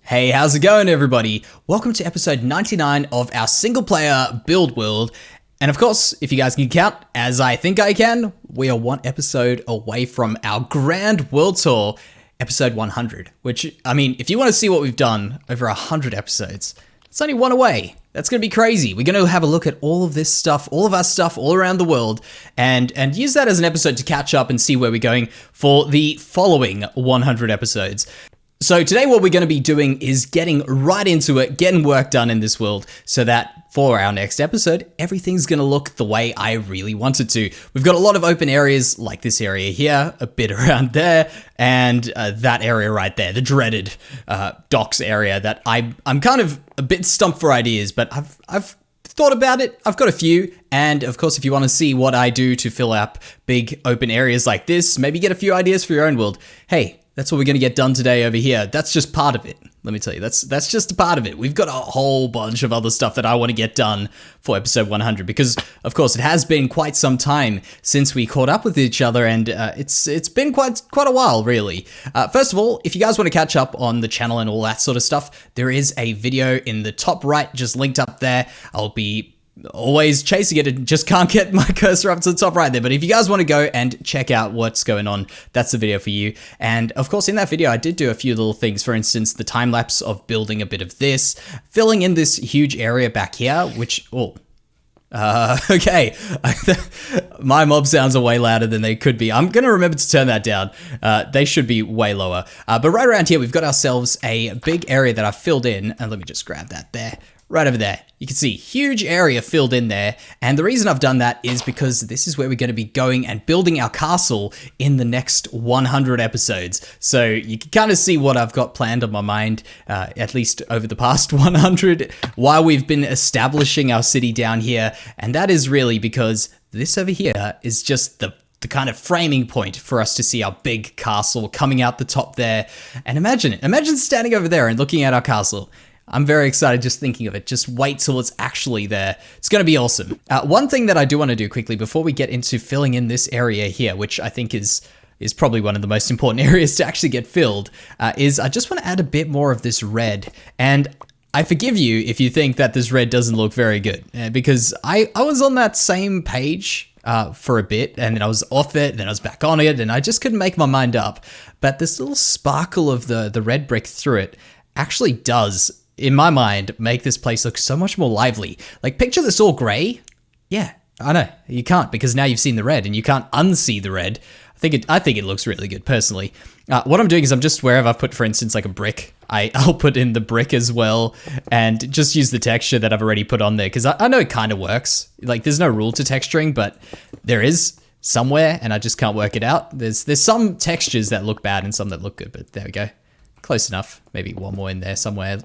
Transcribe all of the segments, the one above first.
Hey, how's it going, everybody? Welcome to episode 99 of our single player build world. And of course, if you guys can count, as I think I can, we are one episode away from our grand world tour, episode 100. Which, I mean, if you want to see what we've done over 100 episodes, it's only one away. That's going to be crazy. We're going to have a look at all of this stuff, all of our stuff all around the world, and use that as an episode to catch up and see where we're going for the following 100 episodes. So today what we're going to be doing is getting right into it, getting work done in this world so that for our next episode, everything's going to look the way I really want it to. We've got a lot of open areas like this area here, a bit around there, and that area right there, the dreaded docks area that I'm kind of a bit stumped for ideas, but I've thought about it. I've got a few. And of course, if you want to see what I do to fill up big open areas like this, maybe get a few ideas for your own world. Hey, that's what we're going to get done today over here. That's just part of it. Let me tell you, that's just a part of it. We've got a whole bunch of other stuff that I want to get done for episode 100 because, of course, it has been quite some time since we caught up with each other, and it's been quite a while, really. First of all, if you guys want to catch up on the channel and all that sort of stuff, there is a video in the top right, just linked up there. I'll be always chasing it and just can't get my cursor up to the top right there. But if you guys want to go and check out what's going on, that's the video for you. And of course, in that video, I did do a few little things. For instance, the time lapse of building a bit of this, filling in this huge area back here, which, okay. My mob sounds are way louder than they could be. I'm going to remember to turn that down. They should be way lower. But right around here, we've got ourselves a big area that I've filled in. And let me just grab that there. Right over there. You can see huge area filled in there. And the reason I've done that is because this is where we're going to be going and building our castle in the next 100 episodes. So you can kind of see what I've got planned on my mind, at least over the past 100, while we've been establishing our city down here. And that is really because this over here is just the kind of framing point for us to see our big castle coming out the top there. And imagine standing over there and looking at our castle. I'm very excited just thinking of it. Just wait till it's actually there. It's going to be awesome. One thing that I do want to do quickly before we get into filling in this area here, which I think is probably one of the most important areas to actually get filled, is I just want to add a bit more of this red. And I forgive you if you think that this red doesn't look very good, because I was on that same page for a bit, and then I was off it, then I was back on it, and I just couldn't make my mind up. But this little sparkle of the red brick through it actually does, in my mind, make this place look so much more lively. Like, picture this all gray. Yeah, I know. You can't, because now you've seen the red, and you can't unsee the red. I think it looks really good, personally. What I'm doing is I'm just, wherever I've put, for instance, like a brick, I'll put in the brick as well, and just use the texture that I've already put on there, because I know it kind of works. Like, there's no rule to texturing, but there is somewhere, and I just can't work it out. There's some textures that look bad and some that look good, but there we go. Close enough. Maybe one more in there somewhere.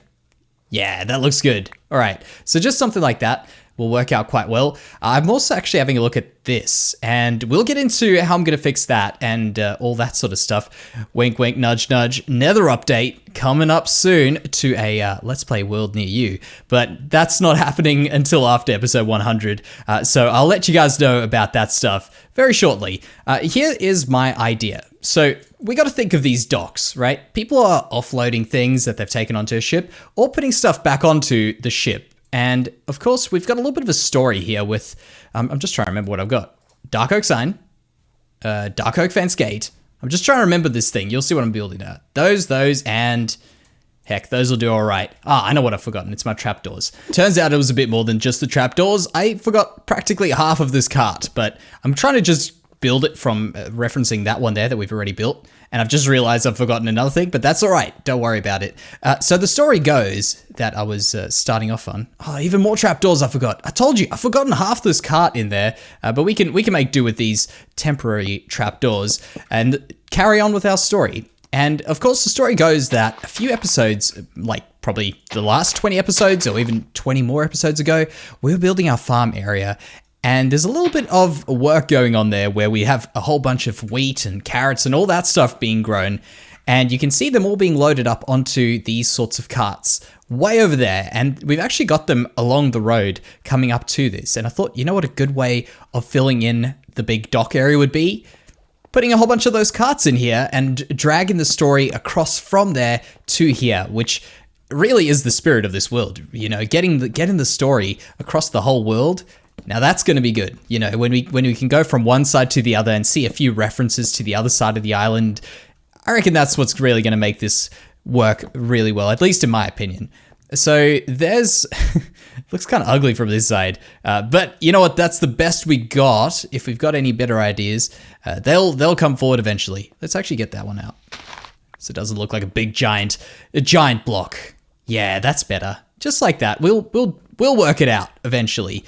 Yeah, that looks good. All right, so just something like that will work out quite well. I'm also actually having a look at this, and we'll get into how I'm going to fix that and all that sort of stuff. Wink, wink, nudge, nudge. Nether update coming up soon to a Let's Play world near you, but that's not happening until after episode 100, so I'll let you guys know about that stuff very shortly. Here is my idea. So we got to think of these docks, right? People are offloading things that they've taken onto a ship or putting stuff back onto the ship. And of course, we've got a little bit of a story here with, I'm just trying to remember what I've got. Dark oak sign, dark oak fence gate. I'm just trying to remember this thing. You'll see what I'm building now. Those, and heck, those will do all right. I know what I've forgotten. It's my trapdoors. Turns out it was a bit more than just the trapdoors. I forgot practically half of this cart, but I'm trying to just build it from referencing that one there that we've already built. And I've just realized I've forgotten another thing, but that's all right. Don't worry about it. So the story goes that I was starting off on. Oh, even more trapdoors I forgot. I told you, I've forgotten half this cart in there, but we can make do with these temporary trapdoors and carry on with our story. And of course, the story goes that a few episodes, like probably the last 20 episodes or even 20 more episodes ago, we were building our farm area. And there's a little bit of work going on there where we have a whole bunch of wheat and carrots and all that stuff being grown. And you can see them all being loaded up onto these sorts of carts way over there. And we've actually got them along the road coming up to this. And I thought, you know what a good way of filling in the big dock area would be? Putting a whole bunch of those carts in here and dragging the story across from there to here, which really is the spirit of this world. You know, getting the story across the whole world. Now that's going to be good. You know, when we can go from one side to the other and see a few references to the other side of the island, I reckon that's what's really going to make this work really well, at least in my opinion. So there's, looks kind of ugly from this side, but you know what? That's the best we got. If we've got any better ideas, they'll come forward eventually. Let's actually get that one out, so it doesn't look like a giant block. Yeah, that's better. Just like that. We'll work it out eventually.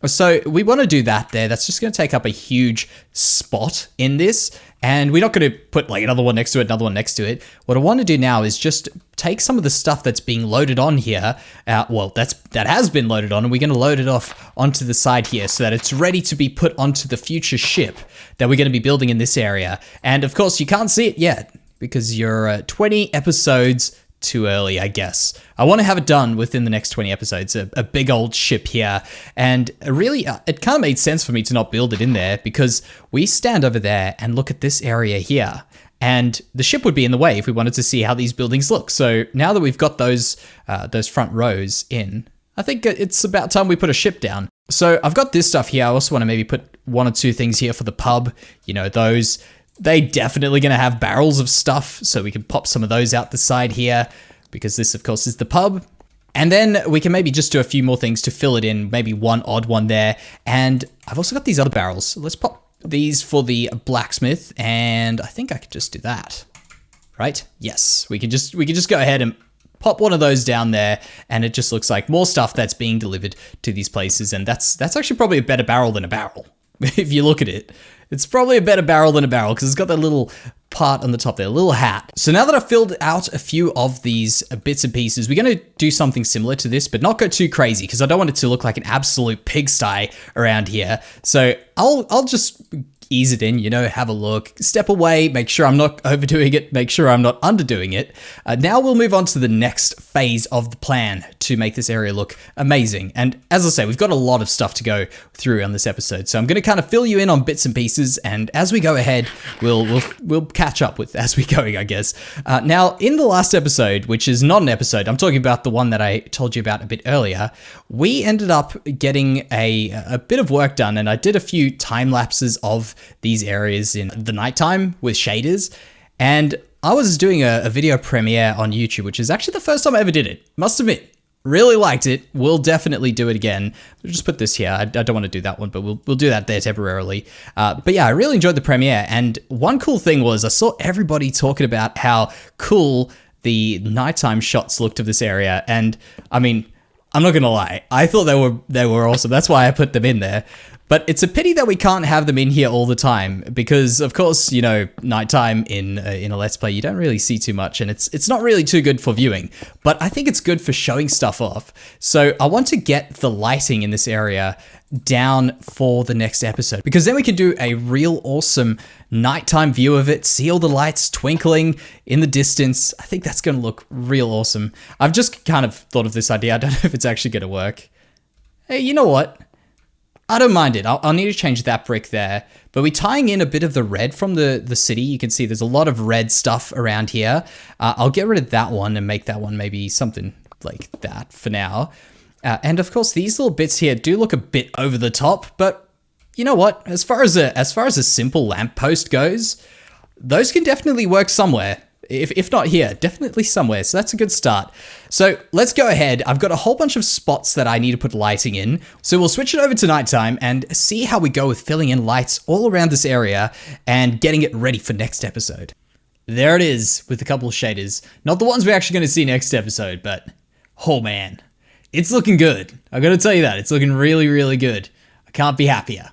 So we want to do that there. That's just going to take up a huge spot in this. And we're not going to put like another one next to it, another one next to it. What I want to do now is just take some of the stuff that's being loaded on here. That has been loaded on, and we're going to load it off onto the side here so that it's ready to be put onto the future ship that we're going to be building in this area. And of course, you can't see it yet because you're 20 episodes too early, I guess. I want to have it done within the next 20 episodes, a big old ship here. And really, it kind of made sense for me to not build it in there because we stand over there and look at this area here. And the ship would be in the way if we wanted to see how these buildings look. So now that we've got those front rows in, I think it's about time we put a ship down. So I've got this stuff here. I also want to maybe put one or two things here for the pub. You know, they definitely going to have barrels of stuff, so we can pop some of those out the side here, because this, of course, is the pub. And then we can maybe just do a few more things to fill it in, maybe one odd one there. And I've also got these other barrels. So let's pop these for the blacksmith, and I think I could just do that, right? Yes, we can just go ahead and pop one of those down there, and it just looks like more stuff that's being delivered to these places. And that's actually probably a better barrel than a barrel. If you look at it, it's probably a better barrel than a barrel because it's got that little part on the top there, a little hat. So now that I've filled out a few of these bits and pieces, we're going to do something similar to this, but not go too crazy because I don't want it to look like an absolute pigsty around here. So I'll just ease it in, you know, have a look, step away, make sure I'm not overdoing it, make sure I'm not underdoing it. Now we'll move on to the next phase of the plan to make this area look amazing. And as I say, we've got a lot of stuff to go through on this episode. So I'm going to kind of fill you in on bits and pieces. And as we go ahead, we'll catch up with as we go, I guess. Now in the last episode, which is not an episode, I'm talking about the one that I told you about a bit earlier, we ended up getting a bit of work done, and I did a few time lapses of these areas in the nighttime with shaders. And I was doing a video premiere on YouTube, which is actually the first time I ever did it. Must admit, really liked it. We'll definitely do it again. We'll just put this here. I don't want to do that one, but we'll do that there temporarily. But yeah, I really enjoyed the premiere. And one cool thing was I saw everybody talking about how cool the nighttime shots looked of this area. And I mean, I'm not going to lie. I thought they were awesome. That's why I put them in there. But it's a pity that we can't have them in here all the time because, of course, you know, nighttime in a Let's Play, you don't really see too much, and it's not really too good for viewing. But I think it's good for showing stuff off. So I want to get the lighting in this area down for the next episode because then we can do a real awesome nighttime view of it, see all the lights twinkling in the distance. I think that's going to look real awesome. I've just kind of thought of this idea. I don't know if it's actually going to work. Hey, you know what? I don't mind it. I'll need to change that brick there. But we're tying in a bit of the red from the city. You can see there's a lot of red stuff around here. I'll get rid of that one and make that one maybe something like that for now. And of course, these little bits here do look a bit over the top. But you know what? As far as a simple lamppost goes, those can definitely work somewhere. If not here, definitely somewhere. So that's a good start. So let's go ahead. I've got a whole bunch of spots that I need to put lighting in. So we'll switch it over to nighttime and see how we go with filling in lights all around this area and getting it ready for next episode. There it is with a couple of shaders. Not the ones we're actually going to see next episode, but oh man, it's looking good. I got to tell you that. It's looking really, really good. I can't be happier.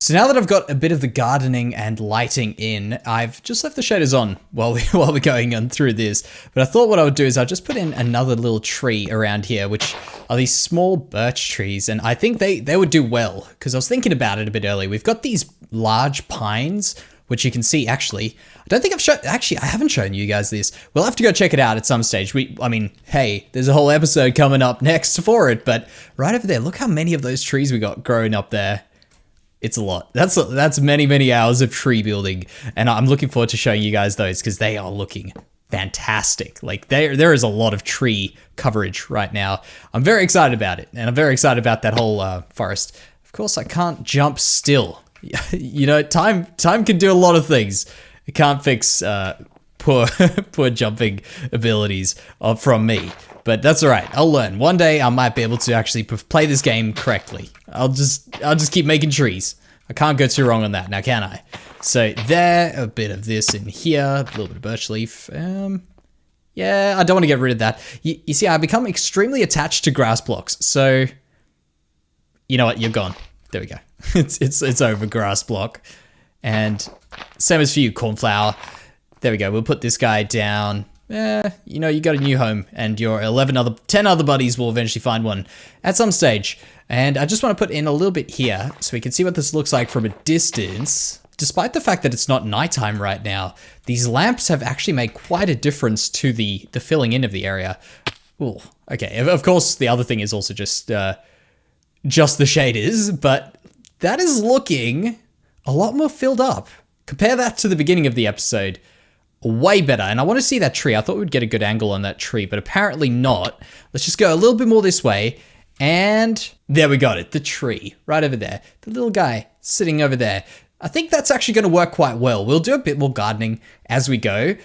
So now that I've got a bit of the gardening and lighting in, I've just left the shaders on while we're going on through this. But I thought what I would do is I'll just put in another little tree around here, which are these small birch trees. And I think they would do well because I was thinking about it a bit earlier. We've got these large pines, which you can see actually. I don't think I haven't shown you guys this. We'll have to go check it out at some stage. I mean, hey, there's a whole episode coming up next for it. But right over there, look how many of those trees we got growing up there. It's a lot. That's many, many hours of tree building. And I'm looking forward to showing you guys those because they are looking fantastic. Like there is a lot of tree coverage right now. I'm very excited about it, and I'm very excited about that whole forest. Of course, I can't jump still. You know, time can do a lot of things. It can't fix poor jumping abilities from me. But that's all right. I'll learn. One day I might be able to actually play this game correctly. I'll just keep making trees. I can't go too wrong on that now, can I? So there, a bit of this in here, a little bit of birch leaf. Yeah, I don't want to get rid of that. You see, I become extremely attached to grass blocks. So, you know what? You're gone. There we go. It's over, grass block. And same as for you, cornflower. There we go. We'll put this guy down. You know, you got a new home, and your 10 other buddies will eventually find one at some stage. And I just want to put in a little bit here so we can see what this looks like from a distance. Despite the fact that it's not nighttime right now, these lamps have actually made quite a difference to the filling in of the area. Ooh, okay. Of course, the other thing is also just the shaders, but that is looking a lot more filled up. Compare that to the beginning of the episode. Way better. And I want to see that tree. I thought we'd get a good angle on that tree, but apparently not. Let's just go a little bit more this way. And there we got it. The tree right over there. The little guy sitting over there. I think that's actually going to work quite well. We'll do a bit more gardening as we go,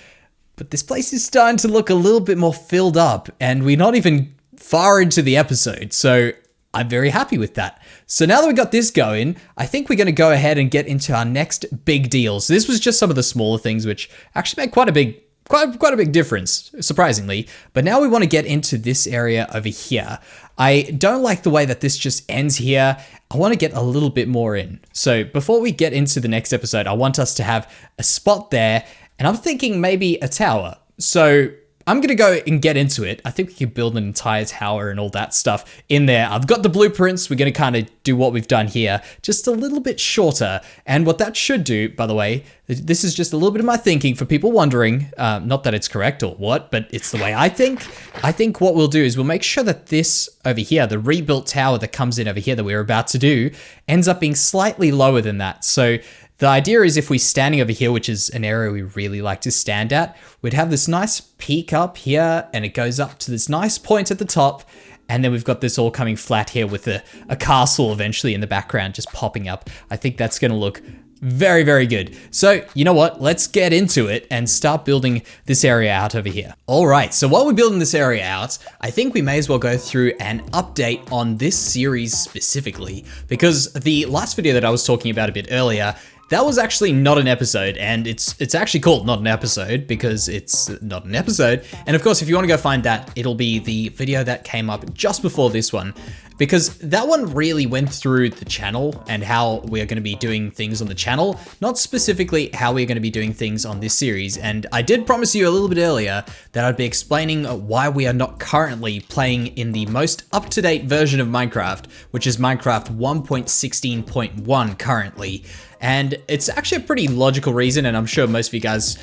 but this place is starting to look a little bit more filled up, and we're not even far into the episode. So I'm very happy with that. So now that we got this going, I think we're going to go ahead and get into our next big deal. So this was just some of the smaller things, which actually made quite a big difference, surprisingly. But now we want to get into this area over here. I don't like the way that this just ends here. I want to get a little bit more in. So before we get into the next episode, I want us to have a spot there, and I'm thinking maybe a tower. So I'm going to go and get into it. I think we could build an entire tower and all that stuff in there. I've got the blueprints. We're going to kind of do what we've done here, just a little bit shorter. And what that should do, by the way, this is just a little bit of my thinking for people wondering, not that it's correct or what, but it's the way I think. I think what we'll do is we'll make sure that this over here, the rebuilt tower that comes in over here that we're about to do, ends up being slightly lower than that. So the idea is if we're standing over here, which is an area we really like to stand at, we'd have this nice peak up here, and it goes up to this nice point at the top, and then we've got this all coming flat here with a castle eventually in the background just popping up. I think that's going to look very, very good. So, you know what? Let's get into it and start building this area out over here. All right, so while we're building this area out, I think we may as well go through an update on this series specifically, because the last video that I was talking about a bit earlier, that was actually not an episode, and it's actually called Not an Episode because it's not an episode. And of course, if you want to go find that, it'll be the video that came up just before this one, because that one really went through the channel and how we're going to be doing things on the channel, not specifically how we're going to be doing things on this series. And I did promise you a little bit earlier that I'd be explaining why we are not currently playing in the most up-to-date version of Minecraft, which is Minecraft 1.16.1 currently. And it's actually a pretty logical reason, and I'm sure most of you guys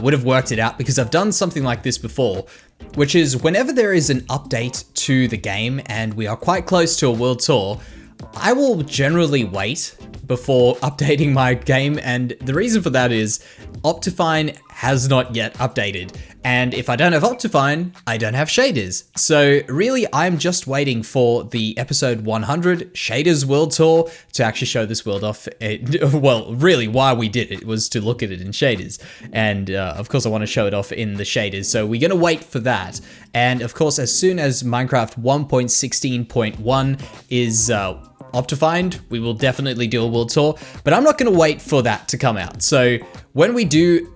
would have worked it out because I've done something like this before, which is whenever there is an update to the game and we are quite close to a world tour, I will generally wait before updating my game, and the reason for that is Optifine has not yet updated, and if I don't have Optifine, I don't have shaders. So really, I'm just waiting for the episode 100 Shaders World Tour to actually show this world off. Well, really, why we did it was to look at it in shaders, and of course I want to show it off in the shaders, so we're gonna wait for that. And of course, as soon as Minecraft 1.16.1 is Optifined, we will definitely do a world tour, but I'm not going to wait for that to come out. So when we do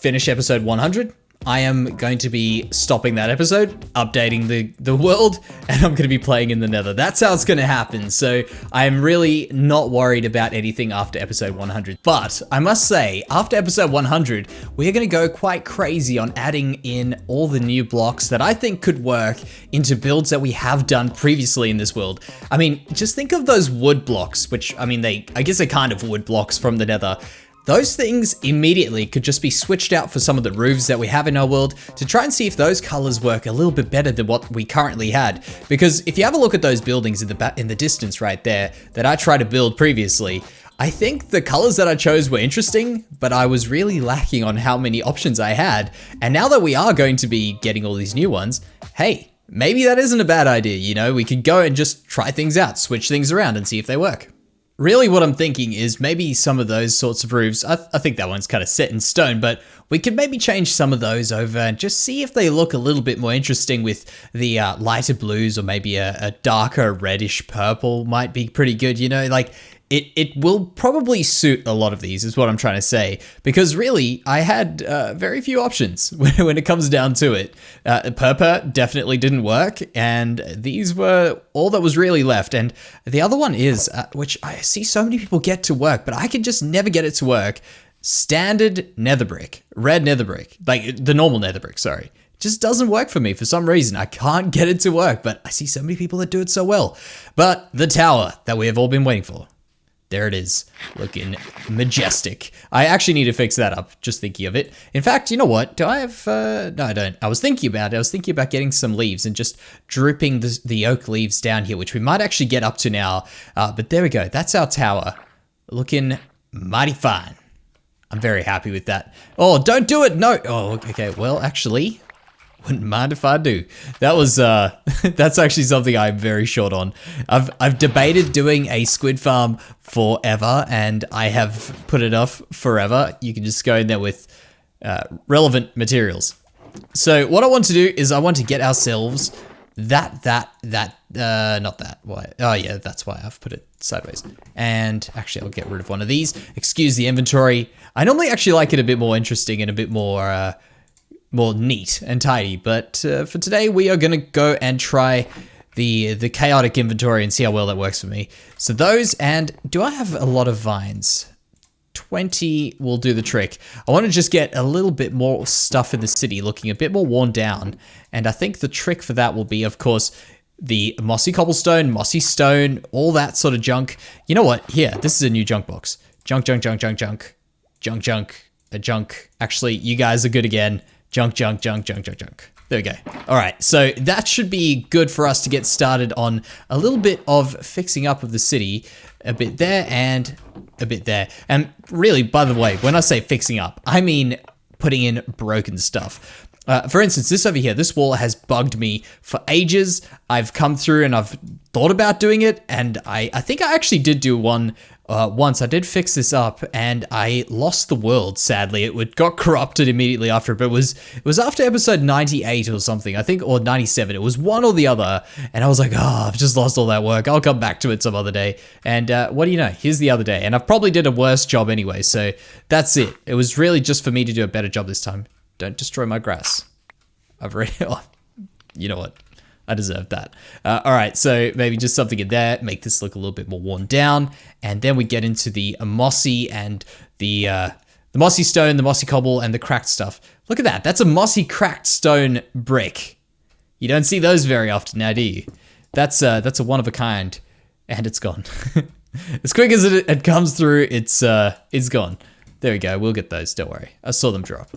finish episode 100, I am going to be stopping that episode, updating the world, and I'm going to be playing in the Nether. That's how it's going to happen. So I am really not worried about anything after episode 100. But I must say, after episode 100, we're going to go quite crazy on adding in all the new blocks that I think could work into builds that we have done previously in this world. I mean, just think of those wood blocks, which, I mean, I guess they're kind of wood blocks from the Nether. Those things immediately could just be switched out for some of the roofs that we have in our world to try and see if those colors work a little bit better than what we currently had. Because if you have a look at those buildings in the distance right there that I tried to build previously, I think the colors that I chose were interesting, but I was really lacking on how many options I had. And now that we are going to be getting all these new ones, hey, maybe that isn't a bad idea, you know? We could go and just try things out, switch things around and see if they work. Really what I'm thinking is maybe some of those sorts of roofs, I think that one's kind of set in stone, but we could maybe change some of those over and just see if they look a little bit more interesting with the lighter blues, or maybe a darker reddish purple might be pretty good, you know? Like, it will probably suit a lot of these is what I'm trying to say, because really I had very few options when it comes down to it. Purple definitely didn't work, and these were all that was really left. And the other one is, which I see so many people get to work, but I can just never get it to work, standard nether brick, red nether brick, like the normal nether brick, sorry. Just doesn't work for me for some reason. I can't get it to work, but I see so many people that do it so well. But the tower that we have all been waiting for. There it is, looking majestic. I actually need to fix that up, just thinking of it. In fact, you know what? Do I have, no, I don't. I was thinking about getting some leaves and just dripping the oak leaves down here, which we might actually get up to now. But there we go, that's our tower. Looking mighty fine. I'm very happy with that. Oh, don't do it, no. Oh, okay, well, actually, wouldn't mind if I do. That was, that's actually something I'm very short on. I've debated doing a squid farm forever, and I have put it off forever. You can just go in there with relevant materials. So what I want to do is I want to get ourselves not that. Why? Oh yeah, that's why I've put it sideways. And actually I'll get rid of one of these. Excuse the inventory. I normally actually like it a bit more interesting and a bit more neat and tidy, but for today we are gonna go and try the chaotic inventory and see how well that works for me. So those, and do I have a lot of vines? 20 will do the trick. I want to just get a little bit more stuff in the city looking a bit more worn down, and I think the trick for that will be, of course, the mossy cobblestone, mossy stone, all that sort of junk. You know what? Here, this is a new junk box. Junk. Actually, you guys are good again. Junk. There we go. All right, so that should be good for us to get started on a little bit of fixing up of the city. A bit there and a bit there. And really, by the way, when I say fixing up, I mean putting in broken stuff. For instance, this over here, this wall has bugged me for ages. I've come through and I've thought about doing it, and I think I actually did do one once. I did fix this up and I lost the world, sadly. It got corrupted immediately after, but it was after episode 98 or something, I think, or 97. It was one or the other, and I was like, oh, I've just lost all that work. I'll come back to it some other day. And what do you know? Here's the other day, and I've probably did a worse job anyway, so that's it. It was really just for me to do a better job this time. Don't destroy my grass. I've already, oh, you know what? I deserve that. All right, so maybe just something in there, make this look a little bit more worn down, and then we get into the mossy and the mossy stone, the mossy cobble, and the cracked stuff. Look at that. That's a mossy cracked stone brick. You don't see those very often now, do you? That's a one of a kind, and it's gone. As quick as it comes through, it's gone. There we go. We'll get those. Don't worry. I saw them drop.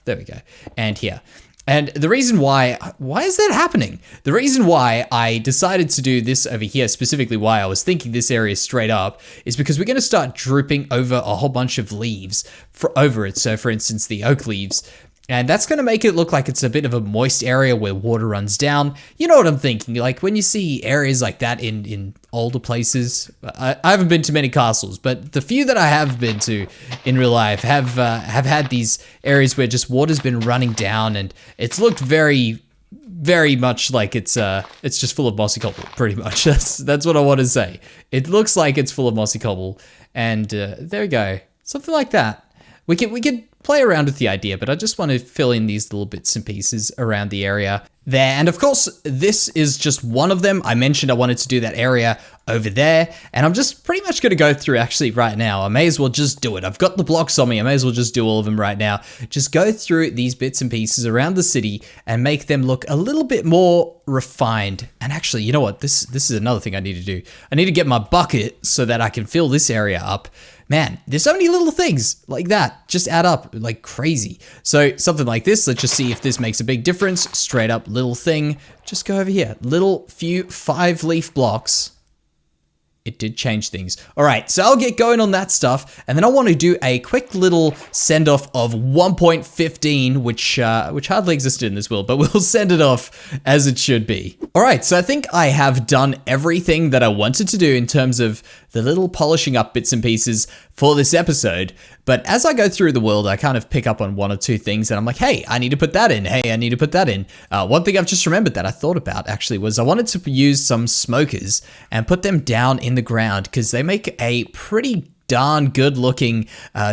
There we go. And here. And the reason why is that happening? The reason why I decided to do this over here, specifically why I was thinking this area straight up, is because we're going to start drooping over a whole bunch of leaves over it. So for instance, the oak leaves. And that's going to make it look like it's a bit of a moist area where water runs down. You know what I'm thinking? Like when you see areas like that in older places, I haven't been to many castles, but the few that I have been to in real life have had these areas where just water's been running down, and it's looked very, very much like it's just full of mossy cobble, pretty much. That's what I want to say. It looks like it's full of mossy cobble, and there we go, something like that. We could play around with the idea, but I just want to fill in these little bits and pieces around the area there. And of course, this is just one of them. I mentioned I wanted to do that area over there, and I'm just pretty much going to go through actually right now. I may as well just do it. I've got the blocks on me. I may as well just do all of them right now. Just go through these bits and pieces around the city and make them look a little bit more refined. And actually, you know what? This is another thing I need to do. I need to get my bucket so that I can fill this area up. Man, there's so many little things like that just add up like crazy. So something like this, let's just see if this makes a big difference. Straight up little thing, just go over here. Little few 5-leaf blocks. it did change things. All right, so I'll get going on that stuff, and then I want to do a quick little send-off of 1.15, which hardly existed in this world, but we'll send it off as it should be. All right, so I think I have done everything that I wanted to do in terms of the little polishing up bits and pieces for this episode, but as I go through the world, I kind of pick up on one or two things, and I'm like, hey, I need to put that in. Hey, I need to put that in. One thing I've just remembered that I thought about, actually, was I wanted to use some smokers and put them down in the ground, because they make a pretty darn good looking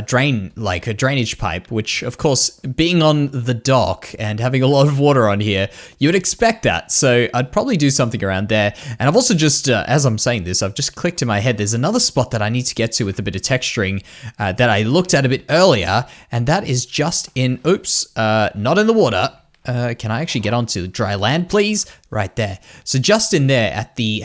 drain, like a drainage pipe, which of course, being on the dock and having a lot of water on here, you would expect that. So I'd probably do something around there. And I've also just, as I'm saying this, I've just clicked in my head, there's another spot that I need to get to with a bit of texturing that I looked at a bit earlier, and that is just in, not in the water. Can I actually get onto dry land, please? Right there. So just in there at the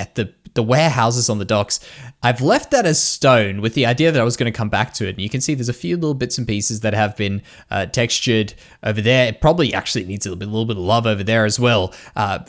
warehouses on the docks, I've left that as stone with the idea that I was going to come back to it. And you can see there's a few little bits and pieces that have been textured over there. It probably actually needs a little bit of love over there as well.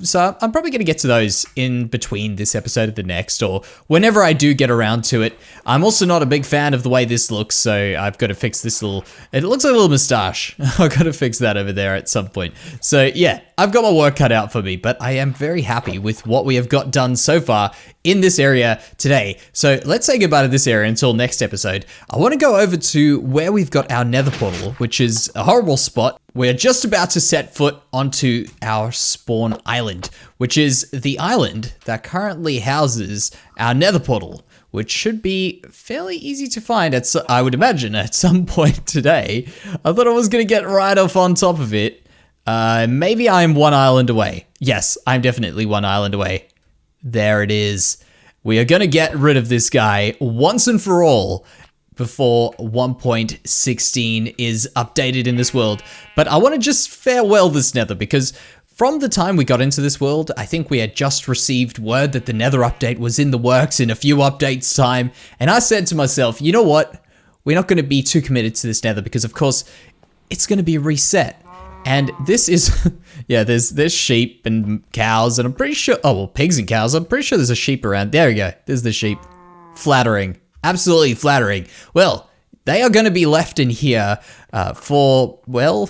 So I'm probably going to get to those in between this episode and the next, or whenever I do get around to it. I'm also not a big fan of the way this looks, so I've got to fix this little, it looks like a little moustache. I've got to fix that over there at some point. So yeah, I've got my work cut out for me, but I am very happy with what we have got done so far in this area today. So let's say goodbye to this area until next episode. I want to go over to where we've got our Nether Portal, which is a horrible spot. We're just about to set foot onto our spawn island, which is the island that currently houses our Nether Portal, which should be fairly easy to find I would imagine at some point today. I thought I was going to get right off on top of it. Maybe I'm one island away. Yes, I'm definitely one island away. There it is. We are going to get rid of this guy once and for all before 1.16 is updated in this world. But I want to just farewell this Nether, because from the time we got into this world, I think we had just received word that the Nether update was in the works in a few updates time. And I said to myself, you know what? We're not going to be too committed to this Nether, because of course it's going to be reset. And this is, yeah, there's sheep and cows, and I'm pretty sure, oh, well, pigs and cows. I'm pretty sure there's a sheep around. There we go. There's the sheep. Flattering. Absolutely flattering. Well, they are going to be left in here for, well,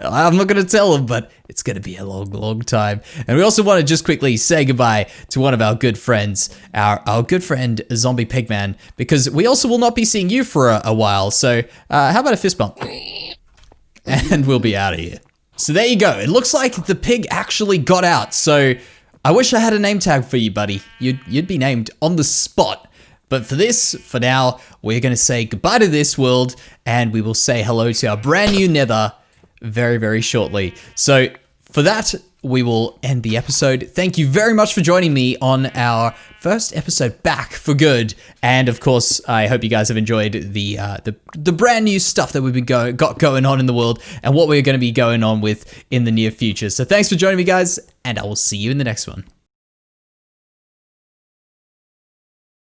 I'm not going to tell them, but it's going to be a long, long time. And we also want to just quickly say goodbye to one of our good friends, our good friend, Zombie Pigman, because we also will not be seeing you for a while. So how about a fist bump? And we'll be out of here. So there you go. It looks like the pig actually got out. So I wish I had a name tag for you, buddy. You'd be named on the spot. But for this, for now, we're going to say goodbye to this world, and we will say hello to our brand new Nether very, very shortly. So for that, we will end the episode. Thank you very much for joining me on our first episode back for good. And of course, I hope you guys have enjoyed the brand new stuff that we've been got going on in the world, and what we're going to be going on with in the near future. So thanks for joining me, guys, and I will see you in the next one.